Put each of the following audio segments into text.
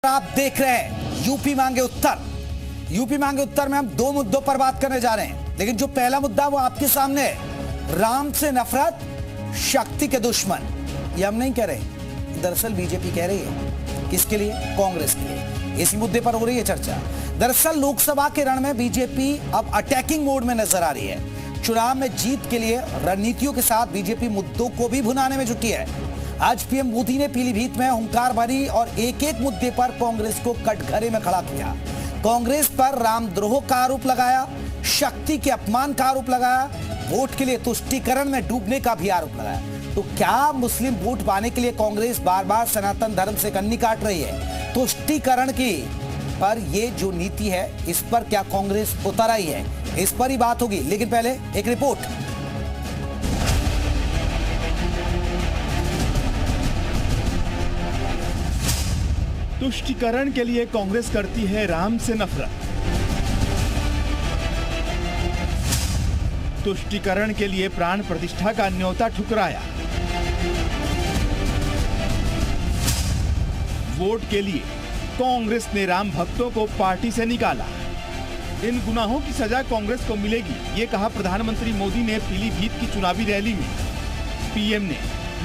आप देख रहे हैं यूपी मांगे उत्तर। यूपी मांगे उत्तर में हम दो मुद्दों पर बात करने जा रहे हैं, लेकिन जो पहला मुद्दा वो आपके सामने है, राम से नफरत, शक्ति के दुश्मन। ये हम नहीं कह रहे, दरअसल बीजेपी कह रही है। किसके लिए? कांग्रेस के लिए। इसी मुद्दे पर हो रही है चर्चा। दरअसल लोकसभा के रण में बीजेपी अब अटैकिंग मोड में नजर आ रही है। चुनाव में जीत के लिए रणनीतियों के साथ बीजेपी मुद्दों को भी भुनाने में जुटी है। आज पीएम मोदी ने पीलीभीत में हुंकार भरी और एक एक मुद्दे पर कांग्रेस को कटघरे में खड़ा किया। कांग्रेस पर रामद्रोह का आरोप लगाया, शक्ति के अपमान का आरोप लगाया, वोट के लिए तुष्टीकरण में डूबने का भी आरोप लगाया। तो क्या मुस्लिम वोट पाने के लिए कांग्रेस बार बार सनातन धर्म से कन्नी काट रही है? तुष्टीकरण की पर ये जो नीति है, इस पर क्या कांग्रेस उतर आई है? इस पर ही बात होगी, लेकिन पहले एक रिपोर्ट। तुष्टीकरण के लिए कांग्रेस करती है राम से नफरत। तुष्टीकरण के लिए प्राण प्रतिष्ठा का न्योता ठुकराया। वोट के लिए कांग्रेस ने राम भक्तों को पार्टी से निकाला। इन गुनाहों की सजा कांग्रेस को मिलेगी, ये कहा प्रधानमंत्री मोदी ने पीलीभीत की चुनावी रैली में। पीएम ने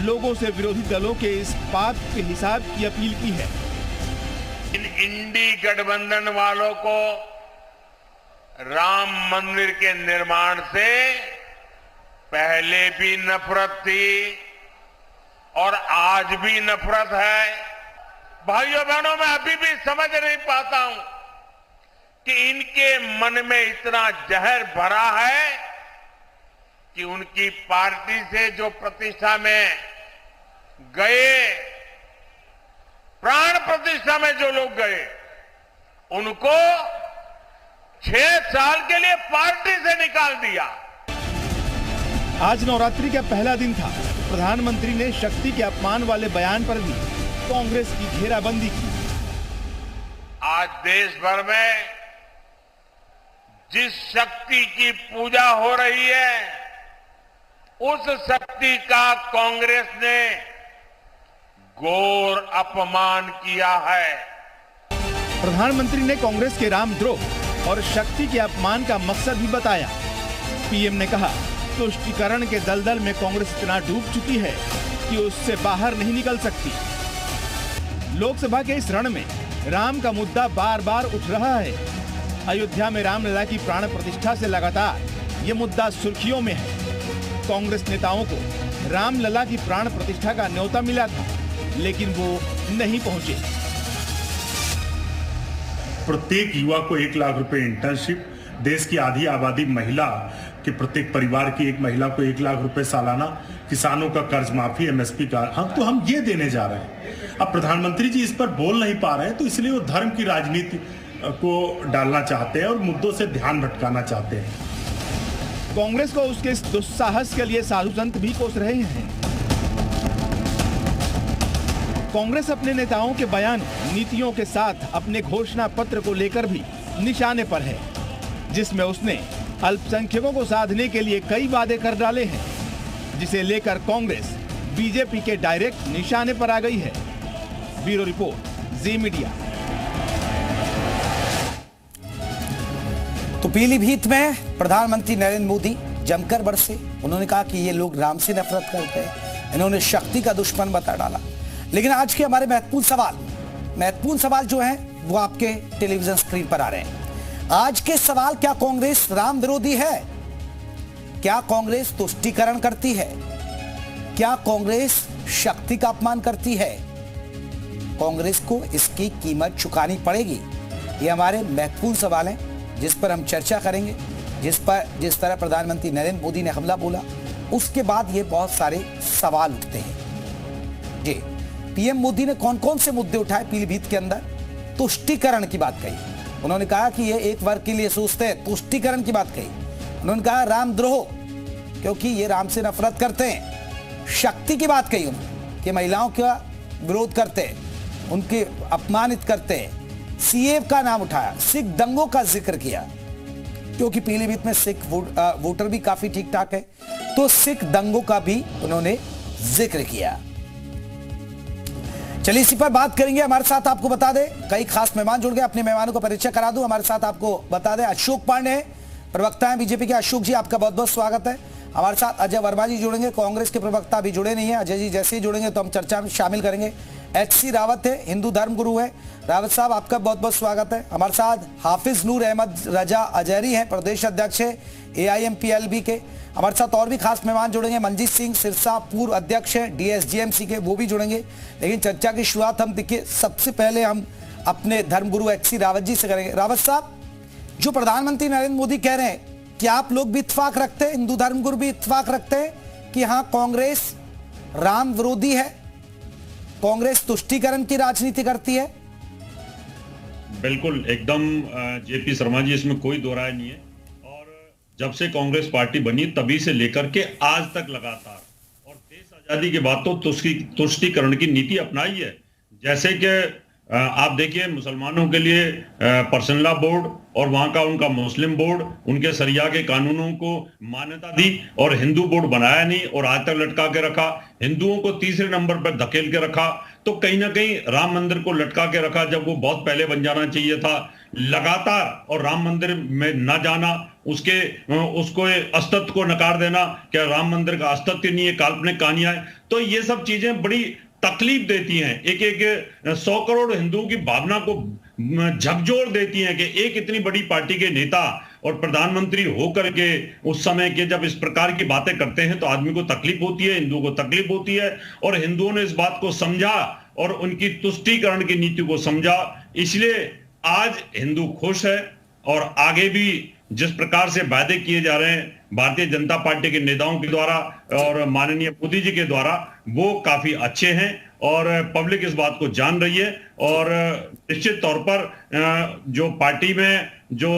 लोगों से विरोधी दलों के इस बात के हिसाब की अपील की है। इन इंडी गठबंधन वालों को राम मंदिर के निर्माण से पहले भी नफरत थी और आज भी नफरत है। भाइयों बहनों, मैं अभी भी समझ नहीं पाता हूं कि इनके मन में इतना जहर भरा है कि उनकी पार्टी से जो प्रतिष्ठा में गए, प्राण प्रतिष्ठा में जो लोग गए, उनको 6 साल के लिए पार्टी से निकाल दिया। आज नवरात्रि का पहला दिन था। प्रधानमंत्री ने शक्ति के अपमान वाले बयान पर भी कांग्रेस की घेराबंदी की। आज देश भर में जिस शक्ति की पूजा हो रही है, उस शक्ति का कांग्रेस ने घोर अपमान किया है। प्रधानमंत्री ने कांग्रेस के रामद्रोह और शक्ति के अपमान का मकसद भी बताया। पीएम ने कहा, तुष्टीकरण के दलदल में कांग्रेस इतना डूब चुकी है कि उससे बाहर नहीं निकल सकती। लोकसभा के इस रण में राम का मुद्दा बार बार उठ रहा है। अयोध्या में रामलला की प्राण प्रतिष्ठा से लगातार ये मुद्दा सुर्खियों में है। कांग्रेस नेताओं को रामलला की प्राण प्रतिष्ठा का न्योता मिला था, लेकिन वो नहीं पहुंचे। प्रत्येक युवा को 1 लाख रुपए इंटर्नशिप, देश की आधी आबादी महिला के प्रत्येक परिवार की एक महिला को 1 लाख रुपए सालाना, किसानों का कर्ज माफी, एमएसपी का हम ये देने जा रहे हैं। अब प्रधानमंत्री जी इस पर बोल नहीं पा रहे हैं, तो इसलिए वो धर्म की राजनीति को डालना चाहते हैं और मुद्दों से ध्यान भटकाना चाहते हैं। कांग्रेस को उसके इस दुस्साहस के लिए साधु संत भी कोस रहे हैं। कांग्रेस अपने नेताओं के बयान, नीतियों के साथ अपने घोषणा पत्र को लेकर भी निशाने पर है, जिसमें उसने अल्पसंख्यकों को साधने के लिए कई वादे कर डाले हैं, जिसे लेकर कांग्रेस बीजेपी के डायरेक्ट निशाने पर आ गई है। ब्यूरो रिपोर्ट, जी मीडिया। तो पीलीभीत में प्रधानमंत्री नरेंद्र मोदी जमकर बरसे। उन्होंने कहा कि ये लोग राम से नफरत करते हैं, इन्होंने शक्ति का दुश्मन बता डाला। लेकिन आज के हमारे महत्वपूर्ण सवाल जो हैं वो आपके टेलीविजन स्क्रीन पर आ रहे हैं। आज के सवाल, क्या कांग्रेस राम विरोधी है? क्या कांग्रेस तुष्टीकरण करती है? क्या कांग्रेस शक्ति का अपमान करती है? कांग्रेस को इसकी कीमत चुकानी पड़ेगी। ये हमारे महत्वपूर्ण सवाल हैं, जिस पर हम चर्चा करेंगे। जिस तरह प्रधानमंत्री नरेंद्र मोदी ने हमला बोला, उसके बाद ये बहुत सारे सवाल उठते हैं। जी, पीएम मोदी ने कौन कौन से मुद्दे उठाए पीलीभीत के अंदर? तुष्टीकरण की बात कही। उन्होंने कहा कि ये एक वर्ग के लिए सोचते हैं, तुष्टीकरण की बात कही। उन्होंने कहा रामद्रोह, क्योंकि ये राम से नफरत करते हैं। शक्ति की बात कही उन्होंने कि महिलाओं का विरोध करते हैं, उनके अपमानित करते हैं। सीए का नाम उठाया, सिख दंगों का जिक्र किया, क्योंकि पीलीभीत में सिख वोटर भी काफी ठीक ठाक है, तो सिख दंगों का भी उन्होंने जिक्र किया। चलिए इसी पर बात करेंगे। हमारे साथ आपको बता दें कई खास मेहमान जुड़ गए, अपने मेहमानों का परिचय करा दूं। हमारे साथ आपको बता दें अशोक पांडे प्रवक्ता हैं बीजेपी के। अशोक जी आपका बहुत बहुत स्वागत है। हमारे साथ अजय वर्मा जी जुड़ेंगे, कांग्रेस के प्रवक्ता अभी जुड़े नहीं है। अजय जी जैसे ही जुड़ेंगे तो हम चर्चा में शामिल करेंगे। HC रावत है, हिंदू धर्म गुरु है। रावत साहब आपका बहुत बहुत स्वागत है। हमारे साथ हाफिज नूर अहमद रजा अजहरी हैं, प्रदेश अध्यक्ष है AIMPLB के। हमारे साथ और भी खास मेहमान जुड़ेंगे। मनजीत सिंह सिरसा पूर्व अध्यक्ष है DSGMC के, वो भी जुड़ेंगे। लेकिन चर्चा की शुरुआत हम देखिए सबसे पहले हम अपने धर्मगुरु HC रावत जी से करेंगे। रावत साहब, जो प्रधानमंत्री नरेंद्र मोदी कह रहे हैं कि आप लोग भी इत्तेफाक रखते हैं, हिंदू धर्मगुरु भी इत्तेफाक रखते हैं कि हाँ कांग्रेस राम विरोधी है, कांग्रेस तुष्टीकरण की राजनीति करती है? बिल्कुल एकदम JP शर्मा जी, इसमें कोई दो राय नहीं है। और जब से कांग्रेस पार्टी बनी तभी से लेकर के आज तक लगातार और देश आजादी के बाद तो तुष्टीकरण की नीति अपनाई है। जैसे कि आप देखिए मुसलमानों के लिए पर्सनल लॉ बोर्ड और वहां का उनका मुस्लिम बोर्ड, उनके शरिया के कानूनों को मान्यता दी और हिंदू बोर्ड बनाया नहीं और आज तक लटका के रखा। हिंदुओं को तीसरे नंबर पर धकेल के रखा, तो कहीं ना कहीं राम मंदिर को लटका के रखा जब वो बहुत पहले बन जाना चाहिए था लगातार। और राम मंदिर में न जाना, उसको अस्तित्व को नकार देना, क्या राम मंदिर का अस्तित्व नहीं है, काल्पनिक कहानियां है। तो ये सब चीजें बड़ी तकलीफ देती हैं, एक 100 करोड़ हिंदुओं की भावना को झकझोर देती हैं कि एक इतनी बड़ी पार्टी के नेता और प्रधानमंत्री होकर के उस समय के जब इस प्रकार की बातें करते हैं तो आदमी को तकलीफ होती है, हिंदुओं को तकलीफ होती है। और हिंदुओं ने इस बात को समझा और उनकी तुष्टीकरण की नीति को समझा, इसलिए आज हिंदू खुश है। और आगे भी जिस प्रकार से वादे किए जा रहे हैं भारतीय जनता पार्टी के नेताओं के द्वारा और माननीय मोदी जी के द्वारा, वो काफी अच्छे हैं और पब्लिक इस बात को जान रही है। और निश्चित तौर पर जो पार्टी में जो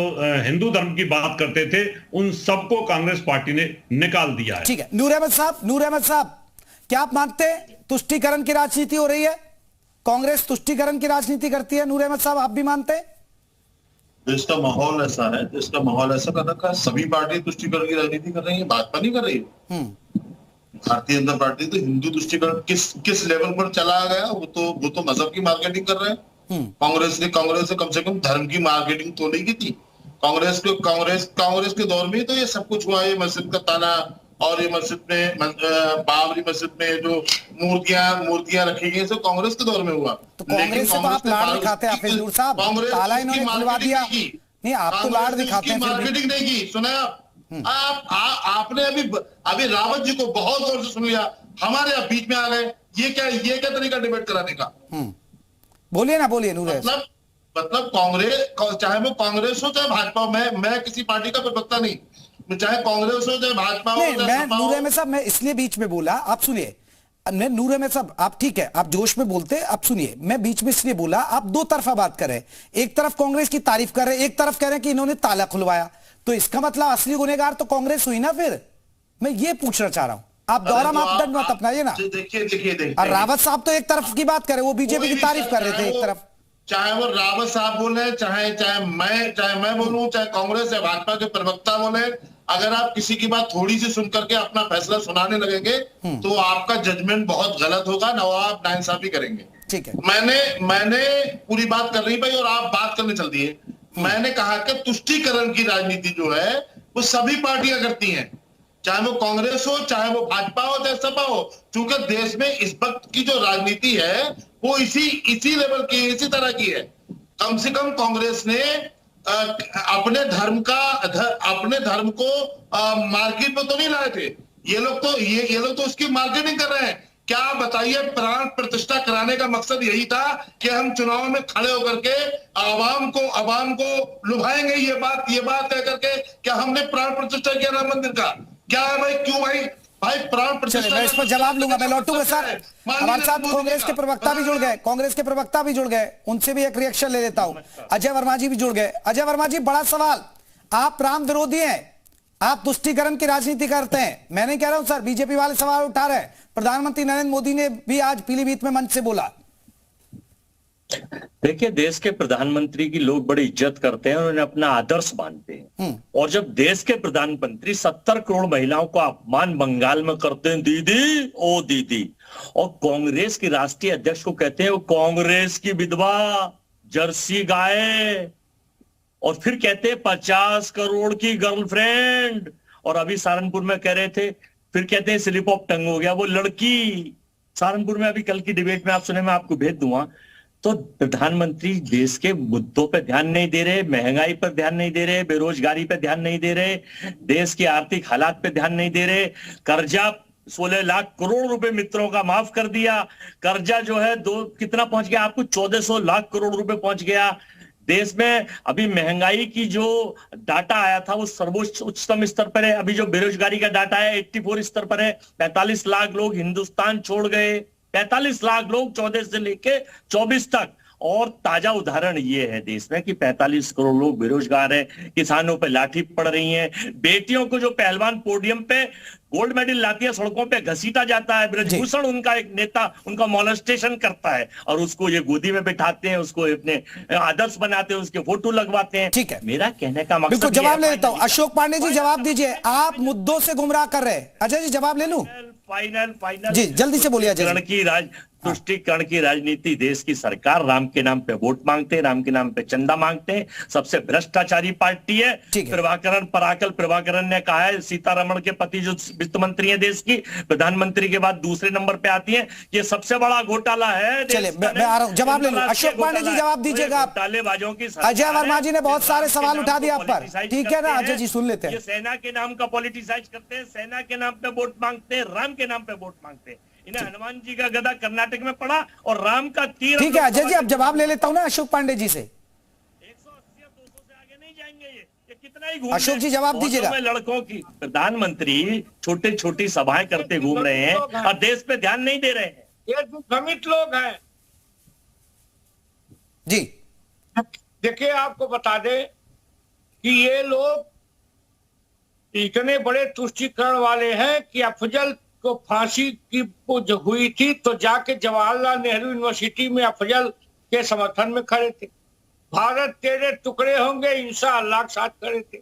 हिंदू धर्म की बात करते थे उन सबको कांग्रेस पार्टी ने निकाल दिया है। ठीक है, नूर अहमद साहब, क्या आप मानते हैं तुष्टीकरण की राजनीति हो रही है? कांग्रेस तुष्टीकरण की राजनीति करती है? नूर अहमद साहब आप भी मानते हैं? देश का माहौल ऐसा है, देश का माहौल ऐसा कर रखा है, सभी पार्टी तुष्टीकरण की राजनीति कर रही है, भाजपा नहीं कर रही है। भारतीय जनता पार्टी तो हिंदू तुष्टीकरण किस लेवल पर चला गया, वो तो मजहब की मार्केटिंग कर रहे हैं। कांग्रेस ने कम से कम धर्म की मार्केटिंग तो नहीं की थी। कांग्रेस के दौर में तो ये सब कुछ हुआ। ये मस्जिद का ताला और ये मस्जिद में बाबरी मस्जिद में जो मूर्तियां रखी गई सब कांग्रेस के दौर में हुआ। तो कांग्रेस से तो आप लाड़ दिखाते हैं हाफिज नूर साहब, ताला इन्होंने खुलवा दिया। नहीं, आप तो लाड़ दिखाते हैं, मार्केटिंग नहीं की। सुना आपने अभी रावत जी को बहुत गौर से सुन लिया, हमारे आप बीच में आ गए। ये क्या तरीका डिबेट कराने का? बोलिए ना, बोलिए नूर। मतलब कांग्रेस, चाहे वो कांग्रेस हो चाहे भाजपा हो, मैं किसी पार्टी का प्रवक्ता नहीं, चाहे कांग्रेस हो चाहे भाजपा हो। मैं नूर अहमद साहब, मैं इसलिए बीच में बोला, आप सुनिए। मैं नूर अहमद साहब, आप ठीक है, आप जोश में बोलते हैं, आप सुनिए। मैं बीच में इसलिए बोला, आप दो तरफा बात कर रहे हैं। एक तरफ कांग्रेस की तारीफ कर रहे हैं, एक तरफ कह रहे हैं कि इन्होंने ताला खुलवाया। तो इसका मतलब असली गुनहगार तो कांग्रेस हुई ना? फिर मैं ये पूछना चाह रहा हूं, आप दोहरा मापदंड मत अपनाइए ना। देखिए और रावत साहब तो एक तरफ की बात कर रहे, वो बीजेपी की तारीफ कर रहे थे एक तरफ। चाहे वो रावत साहब बोले, चाहे मैं बोलूं, चाहे कांग्रेस या भाजपा के प्रवक्ता बोले, अगर आप किसी की बात थोड़ी सी सुन करके अपना फैसला सुनाने लगेंगे तो आपका जजमेंट बहुत गलत होगा, नवाब नाइंसाफी करेंगे। ठीक है, मैंने पूरी बात कर रही भाई और आप बात करने चल दिए। मैंने कहा कि तुष्टीकरण की राजनीति जो है वो सभी पार्टियां करती हैं, चाहे वो कांग्रेस हो, चाहे वो भाजपा हो, चाहे सपा हो। क्योंकि देश में इस वक्त की जो राजनीति है वो इसी लेवल की, इसी तरह की है। कम से कम कांग्रेस ने अपने धर्म को मार्केट में तो नहीं लाए थे। ये लोग तो उसकी मार्केटिंग कर रहे हैं। क्या बताइए, प्राण प्रतिष्ठा कराने का मकसद यही था कि हम चुनाव में खड़े होकर के आवाम को लुभाएंगे। ये बात कह करके क्या हमने प्राण प्रतिष्ठा किया राम मंदिर का? क्या है भाई? क्यों भाई प्राण प्रतिष्ठा? मैं इस पर जवाब लूंगा, मैं लौटूंगा सर। हमारे साथ कांग्रेस के प्रवक्ता भी जुड़ गए, उनसे भी एक रिएक्शन ले लेता हूं। अजय वर्मा जी भी जुड़ गए। अजय वर्मा जी, बड़ा सवाल, आप राम विरोधी हैं, आप तुष्टीकरण की राजनीति करते हैं। मैं नहीं कह रहा हूं सर, बीजेपी वाले सवाल उठा रहे हैं। प्रधानमंत्री नरेंद्र मोदी ने भी आज पीलीभीत में मंच से बोला। देखिए, देश के प्रधानमंत्री की लोग बड़ी इज्जत करते हैं और उन्हें अपना आदर्श मानते हैं। और जब देश के प्रधानमंत्री 70 करोड़ महिलाओं को अपमान बंगाल में करते हैं, दीदी ओ दीदी, और कांग्रेस के राष्ट्रीय अध्यक्ष को कहते हैं वो कांग्रेस की विधवा जर्सी गाय, और फिर कहते हैं 50 करोड़ की गर्लफ्रेंड, और अभी सहारनपुर में कह रहे थे, फिर कहते हैं स्लिप ऑफ टंग हो गया वो लड़की। सहारनपुर में अभी कल की डिबेट में आप सुने, मैं आपको भेज दूंगा। तो प्रधानमंत्री देश के मुद्दों पे ध्यान नहीं दे रहे, महंगाई पर ध्यान नहीं दे रहे, बेरोजगारी पे ध्यान नहीं दे रहे, देश के आर्थिक हालात पे ध्यान नहीं दे रहे। कर्जा 16 लाख करोड़ रुपए मित्रों का माफ कर दिया। कर्जा जो है कितना पहुंच गया आपको, 1400 लाख करोड़ रुपए पहुंच गया। देश में अभी महंगाई की जो डाटा आया था वो सर्वोच्च उच्चतम स्तर पर है। अभी जो बेरोजगारी का डाटा है 84 स्तर पर है। 45 लाख लोग हिंदुस्तान छोड़ गए, 45 लाख लोग 14 से लेके 24 तक। और ताजा उदाहरण ये है देश में कि 45 करोड़ लोग बेरोजगार हैं, किसानों पे लाठी पड़ रही है, बेटियों को जो पहलवान पोडियम पे गोल्ड मेडल लाती है सड़कों पे घसीटा जाता है, ब्रजभूषण उनका एक नेता उनका मॉलेस्टेशन करता है और उसको ये गोदी में बिठाते हैं, उसको अपने आदर्श बनाते हैं, उसके फोटो लगवाते हैं। ठीक है, मेरा कहने का मकसद बिल्कुल जवाब ले लेता हूं। अशोक पांडे जी जवाब दीजिए, आप मुद्दों से गुमराह कर रहे हैं। अजय जी जवाब ले लूं? फाइनल जी जल्दी से बोलिए अजय जी। तुष्टीकरण की राजनीति देश की सरकार, राम के नाम पे वोट मांगते हैं, राम के नाम पे चंदा मांगते हैं, सबसे भ्रष्टाचारी पार्टी है। प्रभाकरण पराकल प्रभाकरण ने कहा है, सीतारमण के पति जो वित्त मंत्री है देश की, प्रधानमंत्री के बाद दूसरे नंबर पे आती है, ये सबसे बड़ा घोटाला है। चलिए मैं आ रहा हूं, जवाब ले लूं। अशोक पांडे जी जवाब दीजिएगा आप। घोटालेबाजों की अजय वर्मा जी ने बहुत सारे सवाल उठा दिए आप पर, ठीक है ना अजय जी, सुन लेते हैं। ये सेना के नाम का पॉलिटिसाइज करते हैं, सेना के नाम पे वोट मांगते हैं, राम के नाम पे वोट मांगते हैं। इन्हें हनुमान जी का गदा कर्नाटक में पड़ा और राम का तीर। ठीक है अजय जी, अब जवाब ले लेता हूं ना अशोक पांडे जी से। 180 या 200 से आगे नहीं जाएंगे ये कितना ही घूम। अशोक जी जवाब दीजिएगा। लड़कों की प्रधानमंत्री छोटे छोटी सभाएं करते घूम रहे हैं और देश पे ध्यान नहीं दे रहे हैं। ये भ्रमित लोग हैं जी। देखिए आपको बता दे कि ये लोग इतने बड़े तुष्टीकरण वाले हैं कि अफजल को फांसी की जो हुई थी तो जाके जवाहरलाल नेहरू यूनिवर्सिटी में अफजल के समर्थन में खड़े थे। भारत तेरे टुकड़े होंगे इंशाअल्लाह के साथ खड़े थे।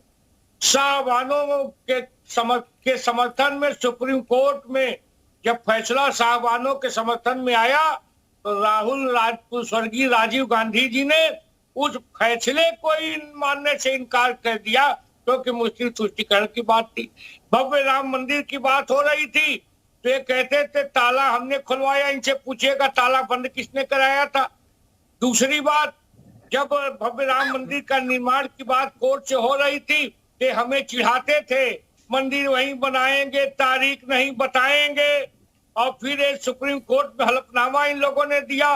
साहबानों के समर्थन में सुप्रीम कोर्ट में जब फैसला साहबानों के समर्थन में आया तो स्वर्गीय राजीव गांधी जी ने उस फैसले को मानने से इनकार कर दिया क्योंकि मुस्लिम तुष्टीकरण की बात थी। भव्य राम मंदिर की बात हो रही थी तो ये कहते थे ताला हमने खुलवाया, इनसे पूछिएगा ताला बंद किसने कराया था। दूसरी बात, जब भव्य राम मंदिर का निर्माण की बात कोर्ट से हो रही थी तो हमें चिढ़ाते थे मंदिर वहीं बनाएंगे, तारीख नहीं बताएंगे। और फिर एक सुप्रीम कोर्ट में हलफनामा इन लोगों ने दिया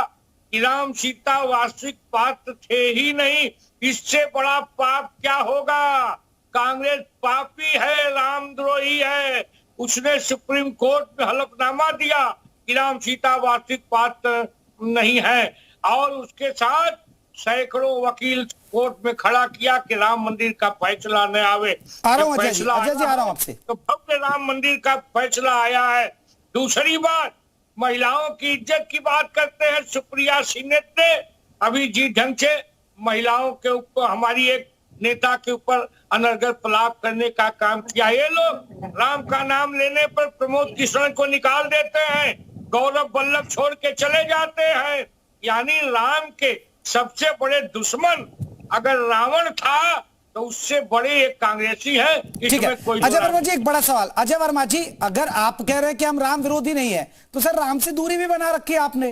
कि राम सीता वास्तविक पात्र थे ही नहीं, इससे बड़ा पाप क्या होगा। कांग्रेस पापी है, रामद्रोही है। उसने सुप्रीम कोर्ट में हलफनामा दिया कि राम सीता वास्तविक पात्र नहीं है और उसके साथ सैकड़ों वकील कोर्ट में खड़ा किया कि राम मंदिर का फैसला न आवे। अजय जी आ रहा हूं आपसे। तो भव्य राम मंदिर का फैसला आया है। दूसरी बात, महिलाओं की इज्जत की बात करते हैं। सुप्रिया सिन्हा ने अभी जी ढंग से महिलाओं के ऊपर, हमारी एक नेता के ऊपर अनर्गल पलाप करने का काम किया। ये लोग राम का नाम लेने पर प्रमोद किशन को निकाल देते हैं, गौरव वल्लभ छोड़ के चले जाते हैं। यानी राम के सबसे बड़े दुश्मन अगर रावण था तो उससे बड़े एक कांग्रेसी है। ठीक है अजय वर्मा जी, एक बड़ा सवाल। अजय वर्मा जी, अगर आप कह रहे हैं कि हम राम विरोधी नहीं है तो सर राम से दूरी भी बना रखी है आपने,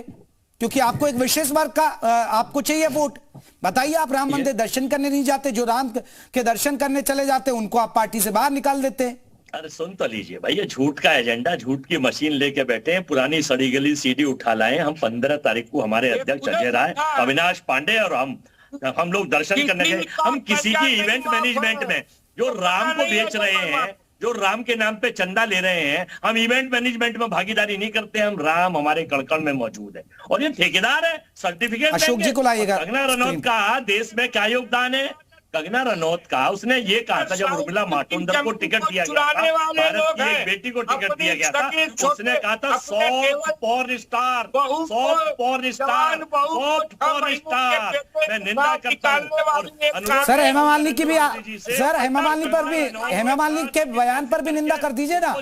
क्योंकि आपको एक विशेष वर्ग का आपको चाहिए वोट। बताइए, आप राम मंदिर दर्शन करने नहीं जाते, जो राम के दर्शन करने चले जाते हैं उनको आप पार्टी से बाहर निकाल देते हैं। अरे सुन तो लीजिए भाई, ये झूठ का एजेंडा, झूठ की मशीन लेके बैठे हैं। पुरानी सड़ी गली सीडी उठा लाए। हम 15 तारीख को हमारे अध्यक्ष अजय राय, अविनाश पांडे और हम लोग दर्शन करने गए। हम किसी की इवेंट मैनेजमेंट में जो राम को बेच रहे हैं, जो राम के नाम पे चंदा ले रहे हैं, हम इवेंट मैनेजमेंट में भागीदारी नहीं करते। हम राम हमारे कड़कड़ में मौजूद है और ये ठेकेदार है, सर्टिफिकेट। अशोक जी को लाइएगा। कंगना रनौत का देश में क्या योगदान है? कंगना रनौत का, उसने ये कहा था जब उर्मिला मातोंडकर को टिकट दिया गया था, भारत की एक बेटी को टिकट दिया गया था, उसने कहा था soft porn star, soft porn star, soft porn star. मैं निंदा करता हूं। सर हेमा मालिनी की भी सर हेमा मालिनी पर भी, हेमा मालिनी के बयान पर भी निंदा कर दीजिए ना,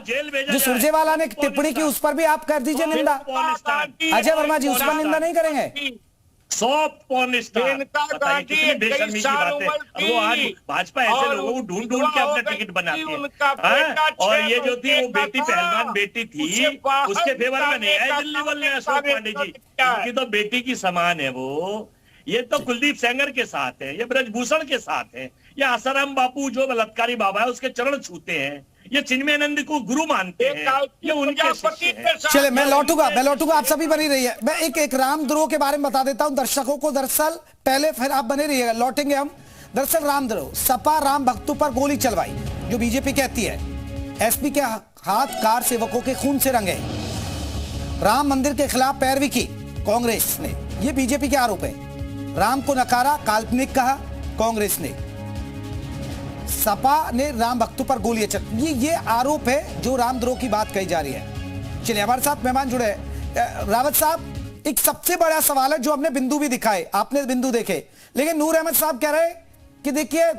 जो सुरजेवाला ने टिप्पणी की उस पर भी आप कर दीजिए निंदा। अजय वर्मा जी उस पर निंदा नहीं करेंगे? सॉफ्ट पॉर्न स्टार, कितनी बेशर्मी की बात है। और वो आज भाजपा ऐसे लोगों को ढूंढ ढूंढ के अपना टिकट बनाती है। और ये जो थी वो बेटी पहलवान बेटी थी, उसके फेवर में नहीं है दिल्ली वाले अशोक पांडे जी, उनकी तो बेटी की समान है वो। ये तो कुलदीप सेंगर के साथ है, ये ब्रजभूषण के साथ है, ये आसाराम बापू जो बलात्कारी बाबा है उसके चरण छूते हैं, ये चिन्मयानंद को गुरु मानते हैं, ये उनके शिष्य हैं। चले मैं लौटूंगा आप सभी बनी रहिए। मैं एक रामद्रोह के बारे में बता देता हूं दर्शकों को, दरअसल पहले फिर आप बने रहिएगा, लौटेंगे हम। दरअसल रामद्रोह, सपा राम भक्तों पर गोली चलवाई जो बीजेपी कहती है, एसपी के हाथ कार सेवकों के खून से रंगे, राम मंदिर के खिलाफ पैरवी की कांग्रेस ने, ये बीजेपी के आरोप है। राम को नकारा, काल्पनिक कहा कांग्रेस ने, सपा ने राम भक्तों पर गोलियां चल, ये आरोप है जो रामद्रोह की बात कही जा रही है। चलिए हमारे साथ मेहमान जुड़े हैं। रावत साहब, एक सबसे बड़ा सवाल है जो हमने बिंदु भी दिखाए, आपने बिंदु देखे, लेकिन नूर अहमद साहब कह रहे हैं कि देखिए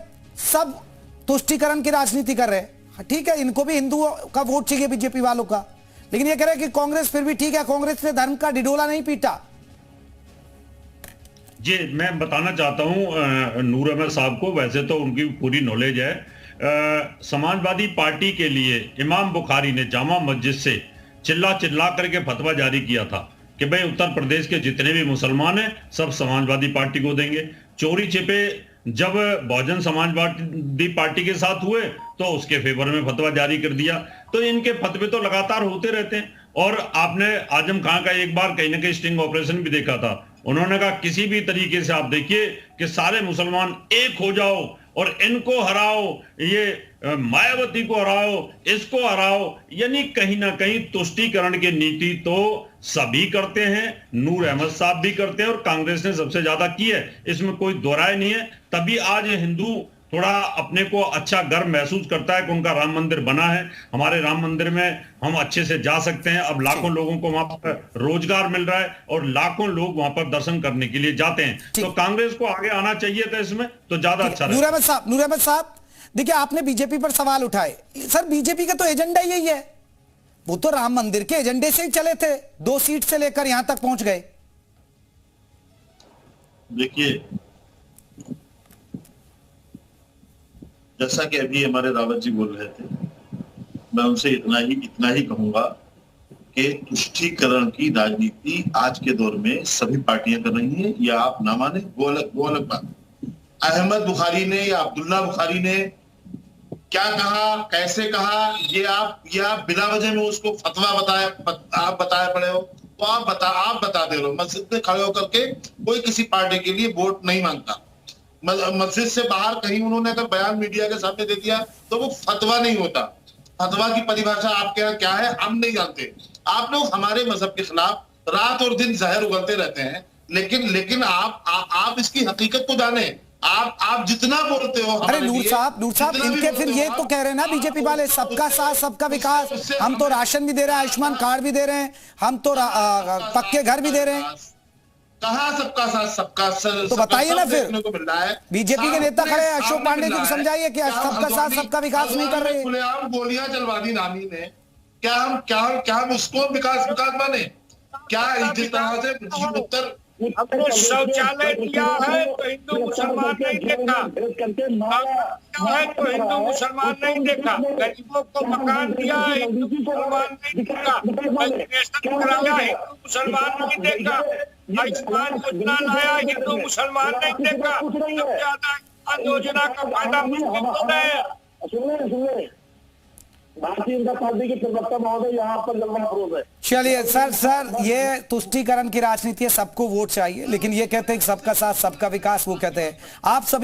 सब तुष्टीकरण की राजनीति कर रहे हैं, ठीक है इनको भी हिंदुओं का वोट चाहिए बीजेपी वालों का, लेकिन ये कह रहे हैं कि कांग्रेस फिर भी ठीक है, कांग्रेस ने धर्म का डिडोला नहीं पीटा। जी मैं बताना चाहता हूं नूर अहमद साहब को, वैसे तो उनकी पूरी नॉलेज है। समाजवादी पार्टी के लिए इमाम बुखारी ने जामा मस्जिद से चिल्ला करके फतवा जारी किया था कि भाई उत्तर प्रदेश के जितने भी मुसलमान हैं सब समाजवादी पार्टी को देंगे। चोरी छिपे जब बहुजन समाजवादी पार्टी के साथ हुए तो उसके फेवर में फतवा जारी कर दिया। तो इनके फतवे तो लगातार होते रहते हैं। और आपने आजम खान का एक बार कहीं ना कहीं स्टिंग ऑपरेशन भी देखा था, उन्होंने कहा किसी भी तरीके से आप देखिए कि सारे मुसलमान एक हो जाओ और इनको हराओ, ये मायावती को हराओ, इसको हराओ, यानी कहीं ना कहीं तुष्टीकरण की नीति तो सभी करते हैं, नूर अहमद साहब भी करते हैं और कांग्रेस ने सबसे ज्यादा की है, इसमें कोई दो राय नहीं है। तभी आज हिंदू थोड़ा अपने को अच्छा गर्व महसूस करता है कि उनका राम मंदिर बना है, हमारे राम मंदिर में हम अच्छे से जा सकते हैं। अब लाखों लोगों को वहां पर रोजगार मिल रहा है और लाखों लोग वहां पर दर्शन करने के लिए जाते हैं। तो कांग्रेस को आगे आना चाहिए था इसमें, तो ज्यादा अच्छा। नूर अहमद साहब देखिए आपने बीजेपी पर सवाल उठाए, सर बीजेपी का तो एजेंडा यही है, वो तो राम मंदिर के एजेंडे से ही चले थे, 2 सीट से लेकर यहां तक पहुंच गए। देखिए जैसा कि अभी हमारे रावत जी बोल रहे थे, मैं उनसे इतना ही कहूंगा कि तुष्टीकरण की राजनीति आज के दौर में सभी पार्टियां कर रही हैं, या आप ना माने वो अलग बात। अहमद बुखारी ने या अब्दुल्ला बुखारी ने क्या कहा, कैसे कहा, ये आप बिना वजह में उसको फतवा आप बताए पड़े हो, तो आप बता दे रहे हो। मस्जिद में खड़े होकर के कोई किसी पार्टी के लिए वोट नहीं मांगता, मस्जिद से बाहर कहीं उन्होंने अगर बयान मीडिया के सामने दे दिया तो वो फतवा नहीं होता। फतवा की परिभाषा आपके यहाँ क्या है हम नहीं जानते। आप लोग हमारे मजहब के खिलाफ रात और दिन जहर उगलते रहते हैं, लेकिन आप इसकी हकीकत को जाने। आप जितना बोलते हो, अरे नूर साहब इनके फिर ये तो कह रहे हैं ना बीजेपी वाले, सबका साथ सबका विकास, हम तो राशन भी दे रहे हैं, आयुष्मान कार्ड भी दे रहे हैं, हम तो पक्के घर भी दे रहे हैं। कहाँ सबका साथ सबका तो बताइए ना फिर, को मिल रहा है। बीजेपी के नेता खड़े अशोक पांडे जी को समझाइए कि सबका साथ सबका विकास नहीं कर रहे। खुलेआम गोलियां चलवा दी नानी ने, क्या हम उसको विकास माने? क्या जिस तरह से उत्तर हमने शौचालय दिया है तो हिंदू मुसलमान नहीं देखा, है तो हिंदू मुसलमान नहीं देखा, गरीबों को मकान दिया हिंदू मुसलमान नहीं देखा, वैक्सीनेशन कराया हिंदू मुसलमान नहीं देखा, आयुष्मान योजना लाया हिंदू मुसलमान नहीं देखा, सबसे ज्यादा योजना का फायदा मुस्लिम को है। भारतीय जनता पार्टी के प्रवक्ता महोदय यहाँ पर जलवा है। चलिए सर ये तुष्टीकरण की राजनीति है, सबको वोट चाहिए, लेकिन ये कहते हैं कि सबका साथ सबका विकास, वो कहते हैं आप सभी